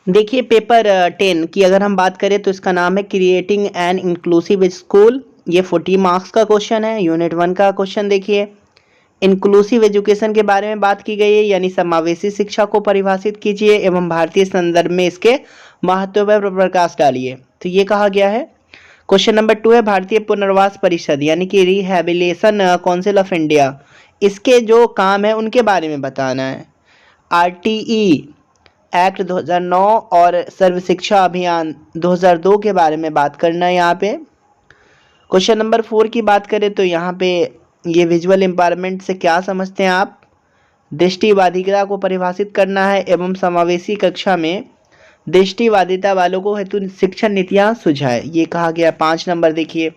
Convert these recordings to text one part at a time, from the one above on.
देखिए पेपर 10 की अगर हम बात करें तो इसका नाम है क्रिएटिंग एन इंक्लूसिव स्कूल। ये 40 मार्क्स का क्वेश्चन है। यूनिट 1 का क्वेश्चन देखिए, इंक्लूसिव एजुकेशन के बारे में बात की गई है, यानी समावेशी शिक्षा को परिभाषित कीजिए एवं भारतीय संदर्भ में इसके महत्व पर प्रकाश डालिए। तो ये कहा गया है। क्वेश्चन नंबर 2 है भारतीय पुनर्वास परिषद यानी कि रिहैबिलिटेशन काउंसिल ऑफ इंडिया, इसके जो काम है उनके बारे में बताना है। आरटीई एक्ट 2009 और सर्व शिक्षा अभियान 2002 के बारे में बात करना है यहाँ पे। क्वेश्चन नंबर 4 की बात करें तो यहाँ पे ये विजुअल एम्पावरमेंट से क्या समझते हैं आप। दृष्टिबाधिता को परिभाषित करना है एवं समावेशी कक्षा में दृष्टिबाधिता वालों को हेतु शिक्षण नीतियाँ सुझाए, ये कहा गया। 5 नंबर देखिए,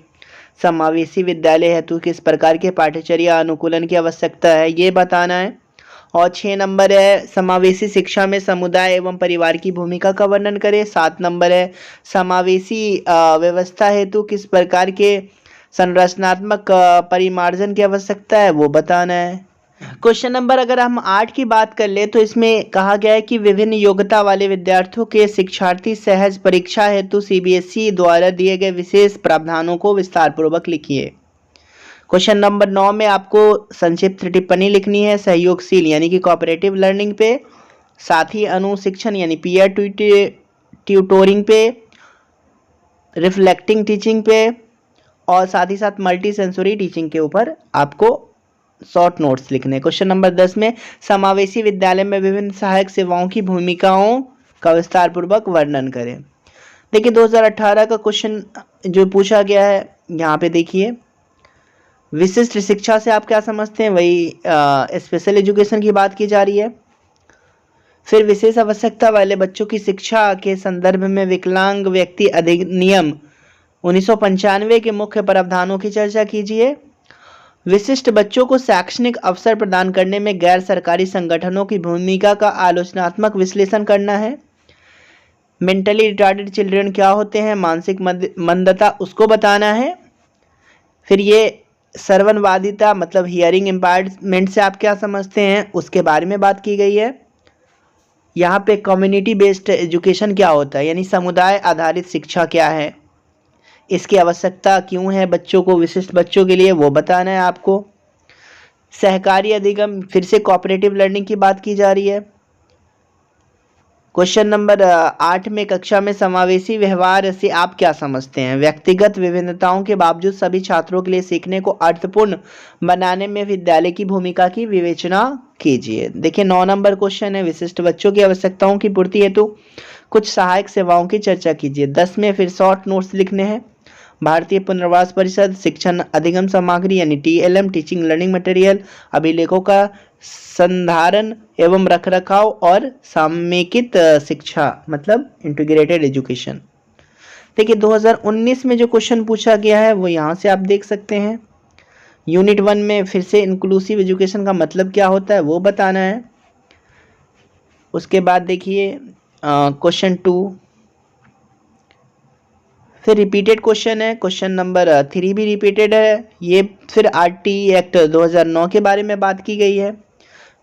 समावेशी विद्यालय हेतु किस प्रकार के पाठ्यचर्या अनुकूलन की आवश्यकता है, ये बताना है। और 6 नंबर है समावेशी शिक्षा में समुदाय एवं परिवार की भूमिका का वर्णन करें। 7 नंबर है समावेशी व्यवस्था हेतु किस प्रकार के संरचनात्मक परिमार्जन की आवश्यकता है, वो बताना है। क्वेश्चन नंबर अगर हम 8 की बात कर ले तो इसमें कहा गया है कि विभिन्न योग्यता वाले विद्यार्थियों के शिक्षार्थी सहज परीक्षा हेतु सीबीएसई द्वारा दिए गए विशेष प्रावधानों को विस्तार पूर्वक लिखिए। क्वेश्चन नंबर 9 में आपको संक्षिप्त टिप्पणी लिखनी है सहयोगशील यानी कि कोऑपरेटिव लर्निंग पे, साथी अनुशिक्षण यानी पीयर ट्यूटोरिंग पे, रिफ्लेक्टिंग टीचिंग पे और साथ ही साथ मल्टी सेंसरी टीचिंग के ऊपर आपको शॉर्ट नोट्स लिखने। क्वेश्चन नंबर 10 में समावेशी विद्यालय में विभिन्न सहायक सेवाओं की भूमिकाओं का विस्तार पूर्वक वर्णन करें। देखिए 2018 का क्वेश्चन जो पूछा गया है यहाँ पे देखिए, विशिष्ट शिक्षा से आप क्या समझते हैं, वही स्पेशल एजुकेशन की बात की जा रही है। फिर विशेष आवश्यकता वाले बच्चों की शिक्षा के संदर्भ में विकलांग व्यक्ति अधिनियम 1995 के मुख्य प्रावधानों की चर्चा कीजिए। विशिष्ट बच्चों को शैक्षणिक अवसर प्रदान करने में गैर सरकारी संगठनों की भूमिका का आलोचनात्मक विश्लेषण करना है। मेंटली रिटार्डेड चिल्ड्रन क्या होते हैं, मानसिक मंदता, उसको बताना है। फिर ये श्रवणबाधिता मतलब हियरिंग इम्पेयरमेंट से आप क्या समझते हैं, उसके बारे में बात की गई है। यहाँ पे कम्युनिटी बेस्ड एजुकेशन क्या होता है, यानी समुदाय आधारित शिक्षा क्या है, इसकी आवश्यकता क्यों है बच्चों को, विशिष्ट बच्चों के लिए, वो बताना है आपको। सहकारी अधिगम, फिर से कोऑपरेटिव लर्निंग की बात की जा रही है। क्वेश्चन नंबर 8 में कक्षा में समावेशी व्यवहार से आप क्या समझते हैं, व्यक्तिगत विभिन्नताओं के बावजूद सभी छात्रों के लिए सीखने को अर्थपूर्ण बनाने में विद्यालय की भूमिका की विवेचना कीजिए। देखिए 9 नंबर क्वेश्चन है, विशिष्ट बच्चों की आवश्यकताओं की पूर्ति हेतु कुछ सहायक सेवाओं की चर्चा कीजिए। 10 में फिर शॉर्ट नोट्स लिखने हैं। भारतीय पुनर्वास परिषद शिक्षण अधिगम सामग्री यानी टीएलएम टीचिंग लर्निंग मटेरियल अभिलेखों का संधारण एवं रखरखाव और समेकित शिक्षा मतलब इंटीग्रेटेड एजुकेशन। देखिए 2019 में जो क्वेश्चन पूछा गया है वो यहाँ से आप देख सकते हैं। यूनिट 1 में फिर से इंक्लूसिव एजुकेशन का मतलब क्या होता है वो बताना है। उसके बाद देखिए क्वेश्चन 2 फिर रिपीटेड क्वेश्चन है, क्वेश्चन नंबर 3 भी रिपीटेड है। ये फिर आरटीई एक्ट 2009 के बारे में बात की गई है।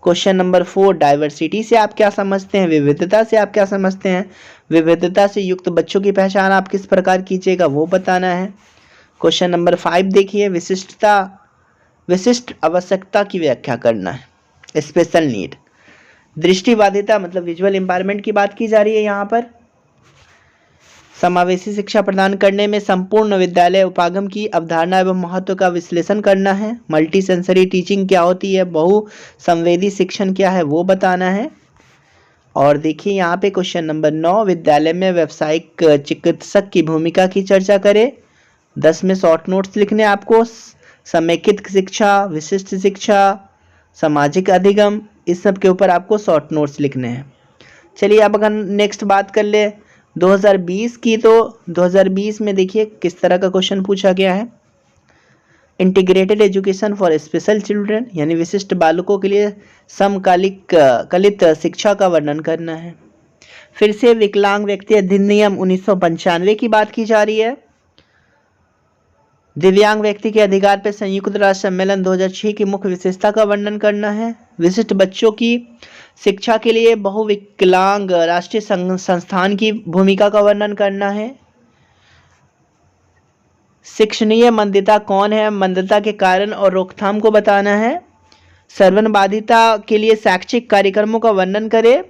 क्वेश्चन नंबर 4 डाइवर्सिटी से आप क्या समझते हैं, विविधता से आप क्या समझते हैं, विविधता से युक्त बच्चों की पहचान आप किस प्रकार कीजिएगा वो बताना है। क्वेश्चन नंबर 5 देखिए, विशिष्ट आवश्यकता की व्याख्या करना है, स्पेशल नीड। दृष्टिबाधिता मतलब विजुअल एम्पावरमेंट की बात की जा रही है यहाँ पर। समावेशी शिक्षा प्रदान करने में संपूर्ण विद्यालय उपागम की अवधारणा एवं महत्व का विश्लेषण करना है। मल्टी सेंसरी टीचिंग क्या होती है, बहु संवेदी शिक्षण क्या है वो बताना है। और देखिए यहाँ पे क्वेश्चन नंबर 9 विद्यालय में व्यावसायिक चिकित्सक की भूमिका की चर्चा करें। 10 में शॉर्ट नोट्स लिखने आपको, समेकित शिक्षा, विशिष्ट शिक्षा, सामाजिक अधिगम, इस सब के ऊपर आपको शॉर्ट नोट्स लिखने हैं। चलिए अब अगर नेक्स्ट बात कर ले 2020 की, तो 2020 में देखिए किस तरह का क्वेश्चन पूछा गया है। Integrated education for special children यानी विशिष्ट बालकों के लिए समकालिक शिक्षा का वर्णन करना है। फिर से विकलांग व्यक्ति अधिनियम 1995 की बात की जा रही है। दिव्यांग व्यक्ति के अधिकार पर संयुक्त राष्ट्र सम्मेलन 2006 की मुख्य विशेषता का वर्णन करना है। विशिष्ट बच्चों की शिक्षा के लिए बहुविकलांग राष्ट्रीय संस्थान की भूमिका का वर्णन करना है। शिक्षणीय मंदता कौन है, मंदता के कारण और रोकथाम को बताना है। श्रवण बाधिता के लिए शैक्षिक कार्यक्रमों का वर्णन करें।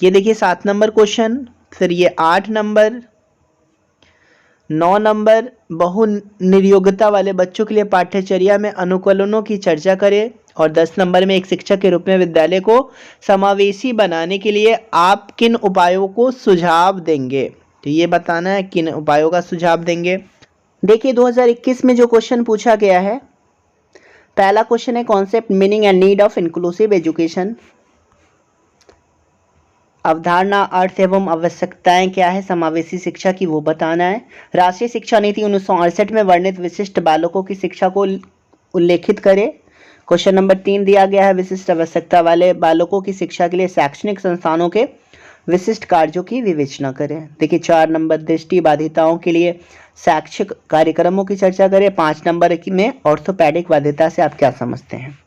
ये देखिए 7 नंबर क्वेश्चन। फिर ये 8 नंबर, 9 नंबर, बहुनिर्योग्यता वाले बच्चों के लिए पाठ्यचर्या में अनुकूलनों की चर्चा करें। और 10 नंबर में एक शिक्षक के रूप में विद्यालय को समावेशी बनाने के लिए आप किन उपायों को सुझाव देंगे, तो ये बताना है किन उपायों का सुझाव देंगे। देखिए 2021 में जो क्वेश्चन पूछा गया है, पहला क्वेश्चन है concept, meaning and need of inclusive education. अवधारणा, अर्थ एवं आवश्यकताएं क्या है समावेशी शिक्षा की, वो बताना है। राष्ट्रीय शिक्षा नीति 1968 में वर्णित विशिष्ट बालकों की शिक्षा को उल्लेखित करें। क्वेश्चन नंबर 3 दिया गया है, विशिष्ट आवश्यकता वाले बालकों की शिक्षा के लिए शैक्षणिक संस्थानों के विशिष्ट कार्यों की विवेचना करें। देखिए 4 नंबर, दृष्टि बाधिताओं के लिए शैक्षिक कार्यक्रमों की चर्चा करें। 5 नंबर में ऑर्थोपेडिक बाध्यता से आप क्या समझते हैं।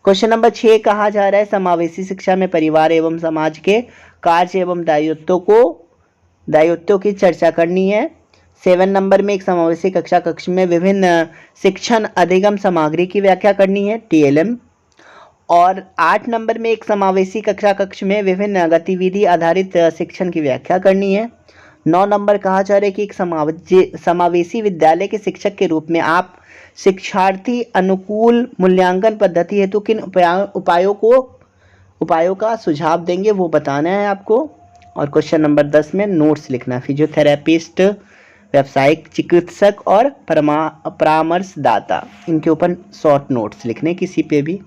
क्वेश्चन नंबर 6 कहा जा रहा है समावेशी शिक्षा में परिवार एवं समाज के कार्य एवं दायित्वों की चर्चा करनी है। 7 नंबर में एक समावेशी कक्षा कक्ष में विभिन्न शिक्षण अधिगम सामग्री की व्याख्या करनी है, TLM। और 8 नंबर में एक समावेशी कक्षा कक्ष में विभिन्न गतिविधि आधारित शिक्षण की व्याख्या करनी है। 9 नंबर कहा जा रहा है कि एक समावेशी विद्यालय के शिक्षक के रूप में आप शिक्षार्थी अनुकूल मूल्यांकन पद्धति हेतु किन उपायों का सुझाव देंगे, वो बताना है आपको। और क्वेश्चन नंबर 10 में नोट्स लिखना है। फिजियोथेरेपिस्ट, व्यावसायिक चिकित्सक और परामर्शदाता, इनके ऊपर शॉर्ट नोट्स लिखने किसी पे भी।